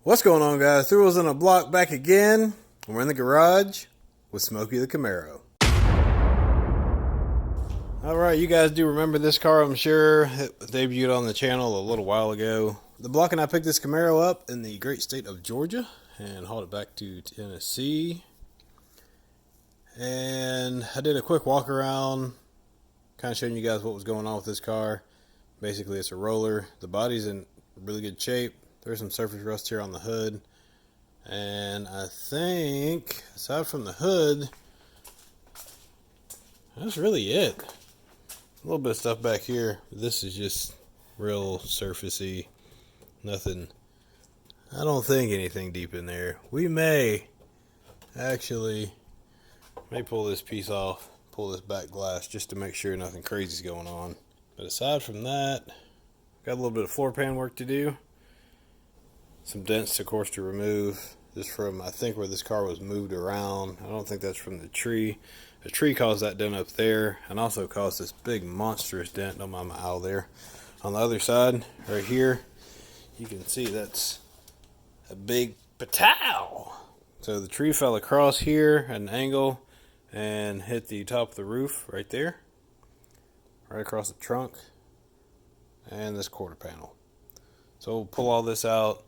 What's going on, guys? Three Wheels in a Block back again. We're in the garage with Smokey the Camaro. Alright, you guys do remember this car, I'm sure. It debuted on the channel a little while ago. The Block and I picked this Camaro up in the great state of Georgia and hauled it back to Tennessee. And I did a quick walk around, kind of showing you guys what was going on with this car. Basically, it's a roller. The body's in really good shape. There's some surface rust here on the hood. And I think, aside from the hood, that's really it. A little bit of stuff back here. This is just real surfacey. Nothing. I don't think anything deep in there. We may actually pull this piece off, pull this back glass just to make sure nothing crazy is going on. But aside from that, got a little bit of floor pan work to do. Some dents, of course, to remove. This from, I think, where this car was moved around. I don't think that's from the tree. The tree caused that dent up there, and also caused this big monstrous dent on my aisle there. On the other side, right here, you can see that's a big patow. So the tree fell across here at an angle and hit the top of the roof right there, right across the trunk, and this quarter panel. So we'll pull all this out.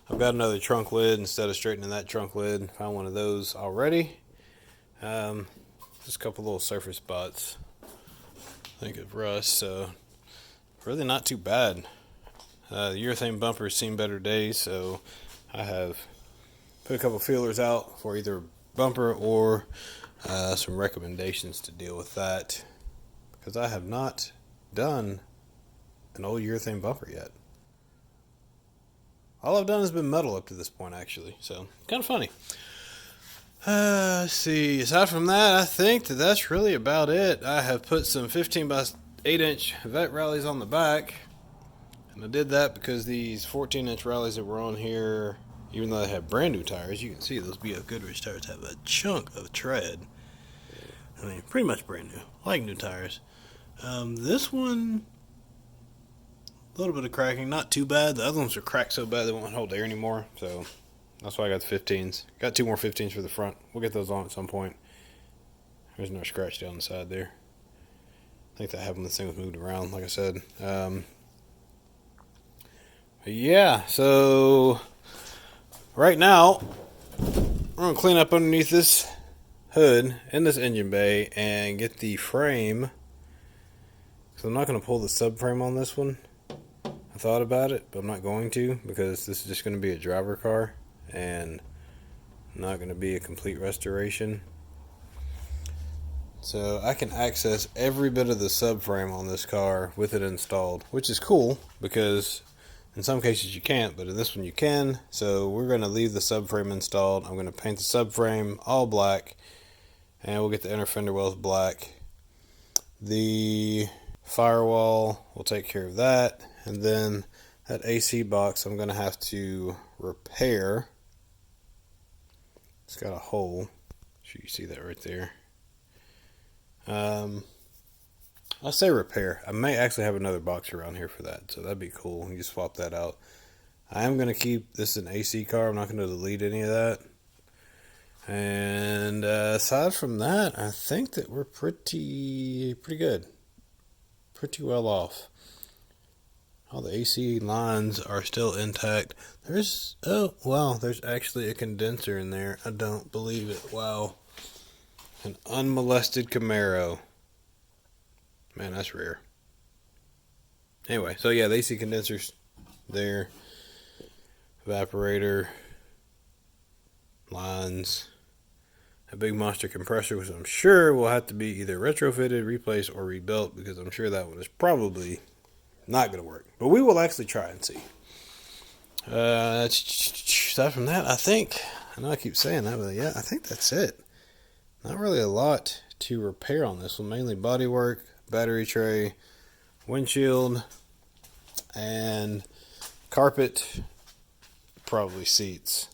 I've got another trunk lid instead of straightening that trunk lid. Found one of those already. Just a couple little surface spots, I think, of rust, so really not too bad. The urethane bumper has seen better days, so I have put a couple feelers out for either bumper or some recommendations to deal with that, because I have not done an old urethane bumper yet. All I've done has been metal up to this point, actually, so kind of funny. Let's see, aside from that, I think that's really about it. I have put some 15 by 8 inch vet rallies on the back, and I did that because these 14 inch rallies that were on here, even though they have brand new tires, you can see those BF Goodrich tires have a chunk of tread. I mean, pretty much brand new, like new tires. This one, a little bit of cracking, not too bad. The other ones are cracked so bad they won't hold air anymore, so that's why I got the 15s. Got 2 more 15s for the front. We'll get those on at some point. There's another scratch down the side there. I think that happened when this thing was moved around, like I said. Yeah, so right now we're going to clean up underneath this hood in this engine bay and get the frame. So I'm not going to pull the subframe on this one. I thought about it, but I'm not going to, because this is just going to be a driver car and not going to be a complete restoration. So I can access every bit of the subframe on this car with it installed, which is cool, because in some cases you can't, but in this one you can. So we're going to leave the subframe installed. I'm going to paint the subframe all black, and we'll get the inner fender wells black. The firewall, we'll take care of that. And then that AC box I'm going to have to repair. It's got a hole. You see that right there. I'll say repair. I may actually have another box around here for that, so that'd be cool. You just swap that out. I am going to keep this an AC car. I'm not going to delete any of that. And aside from that, I think that we're pretty good. Pretty well off. All the AC lines are still intact. There's actually a condenser in there. I don't believe it. Wow. An unmolested Camaro. Man, that's rare. Anyway, so yeah, the AC condenser's there. Evaporator. Lines. A big monster compressor, which I'm sure will have to be either retrofitted, replaced, or rebuilt, because I'm sure that one is probably not going to work. But we will actually try and see. Aside from that, I know I keep saying that, but yeah, I think that's it. Not really a lot to repair on this one. Mainly bodywork, battery tray, windshield, and carpet, probably seats.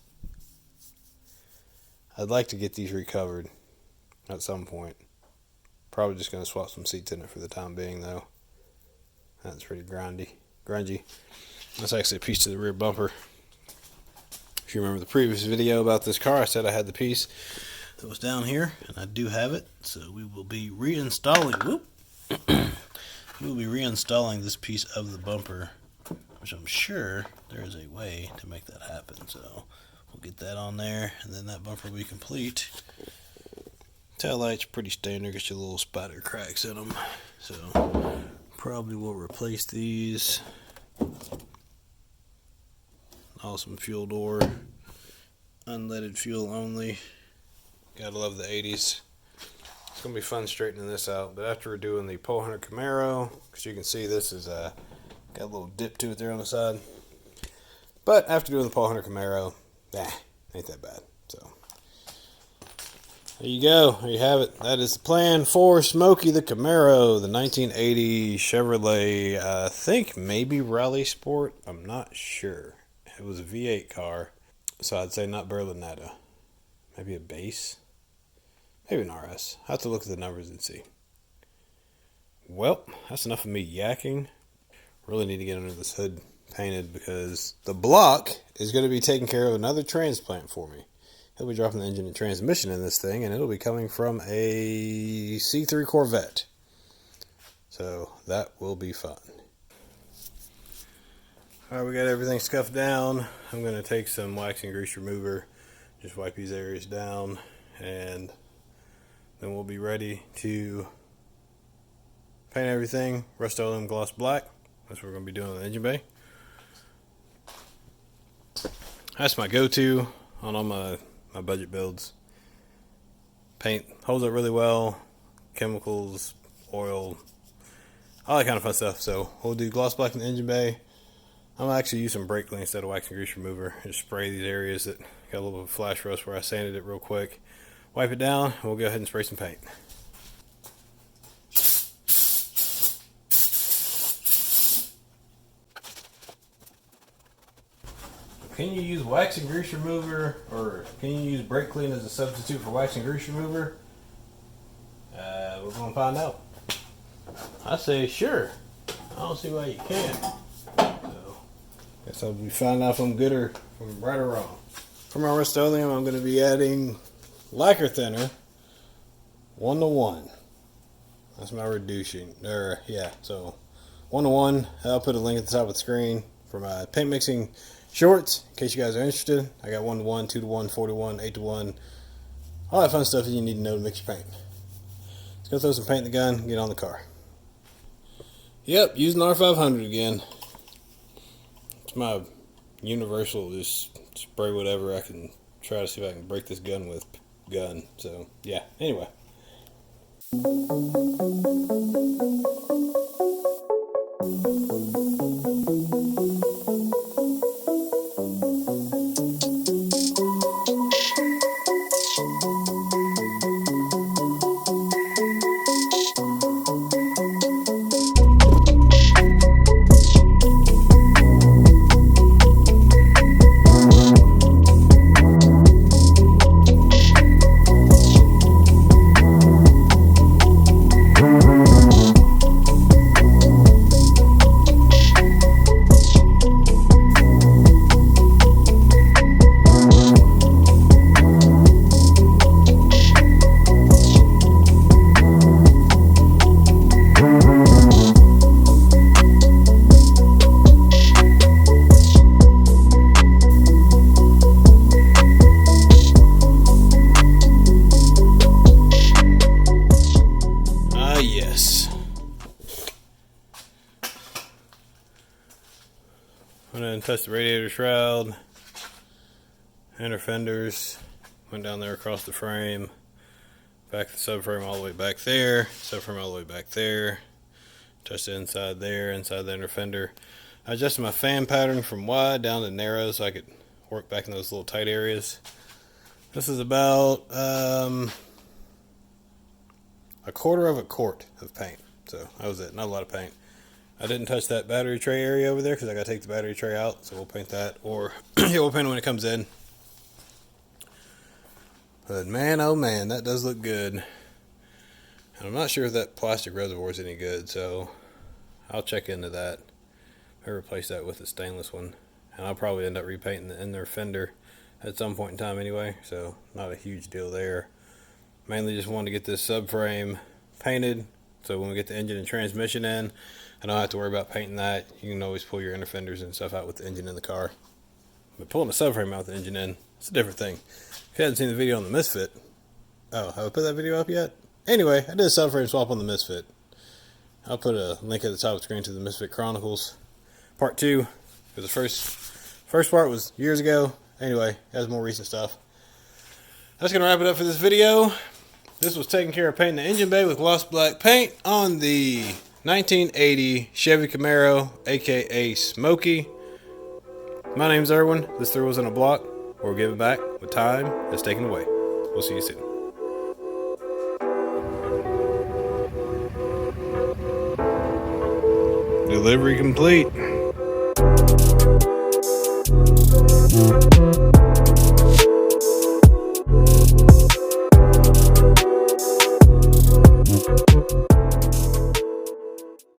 I'd like to get these recovered at some point. Probably just going to swap some seats in it for the time being, though. That's pretty grungy. That's actually a piece of the rear bumper. If you remember the previous video about this car, I said I had the piece that was down here, and I do have it. So we will be reinstalling. We will be reinstalling this piece of the bumper, which I'm sure there is a way to make that happen. So we'll get that on there, and then that bumper will be complete. Tail lights pretty standard, get your little spider cracks in them. So probably will replace these. Awesome fuel door, unleaded fuel only. Gotta love the 80s. It's gonna be fun straightening this out. But after we're doing the Pole Hunter Camaro, because you can see this is got a little dip to it there on the side. But after doing the Pole Hunter Camaro, ain't that bad. So there you go. There you have it. That is the plan for Smokey the Camaro, the 1980 Chevrolet. I think maybe Rally Sport. I'm not sure. It was a V8 car, so I'd say not Berlinetta. Maybe a base. Maybe an RS. I have to look at the numbers and see. Well, that's enough of me yakking. Really need to get under this hood painted because the block is going to be taking care of another transplant for me. He'll be dropping the engine and transmission in this thing, and it'll be coming from a C3 Corvette. So that will be fun. Alright, we got everything scuffed down. I'm going to take some wax and grease remover, just wipe these areas down, and then we'll be ready to paint everything Rustoleum gloss black. That's what we're going to be doing in the engine bay. That's my go-to on all my budget builds. Paint holds up really well, chemicals, oil, all that kind of fun stuff. So we'll do gloss black in the engine bay. I'm going to actually use some brake clean instead of wax and grease remover. Just spray these areas that got a little bit of flash rust where I sanded it real quick. Wipe it down, and we'll go ahead and spray some paint. Can you use wax and grease remover, or can you use brake clean as a substitute for wax and grease remover? We're going to find out. I say sure. I don't see why you can't. Guess I'll be finding out if I'm good or if I'm right or wrong. For my Rustoleum, I'm going to be adding lacquer thinner 1:1. That's my reducing. So 1:1. I'll put a link at the top of the screen for my paint mixing shorts in case you guys are interested. I got 1:1, 2:1, 4:1, 8:1. All that fun stuff that you need to know to mix your paint. Let's go throw some paint in the gun and get on the car. Yep, using R500 again. It's my universal, just spray whatever I can, try to see if I can break this gun with gun. So yeah, anyway. Went in and touched the radiator shroud, inner fenders, went down there across the frame, back the subframe all the way back there, subframe all the way back there, touched the inside there, inside the inner fender. I adjusted my fan pattern from wide down to narrow so I could work back in those little tight areas. This is about a quarter of a quart of paint, so that was it, not a lot of paint. I didn't touch that battery tray area over there because I got to take the battery tray out, so we'll paint that, or yeah, we'll paint it when it comes in. But man, oh man, that does look good. And I'm not sure if that plastic reservoir is any good, so I'll check into that. I'll replace that with a stainless one, and I'll probably end up repainting the inner fender at some point in time anyway, so not a huge deal there. Mainly just wanted to get this subframe painted, so when we get the engine and transmission in, I don't have to worry about painting that. You can always pull your inner fenders and stuff out with the engine in the car. But pulling the subframe out with the engine in, it's a different thing. If you haven't seen the video on the Misfit, oh, have I put that video up yet? Anyway, I did a subframe swap on the Misfit. I'll put a link at the top of the screen to the Misfit Chronicles Part 2, because the first part was years ago. Anyway, it has more recent stuff. That's going to wrap it up for this video. This was taking care of painting the engine bay with gloss black paint on the 1980 Chevy Camaro, aka Smokey. My name's Erwin. This throw was on a block. We'll give it back with time that's taken away. We'll see you soon. Delivery complete.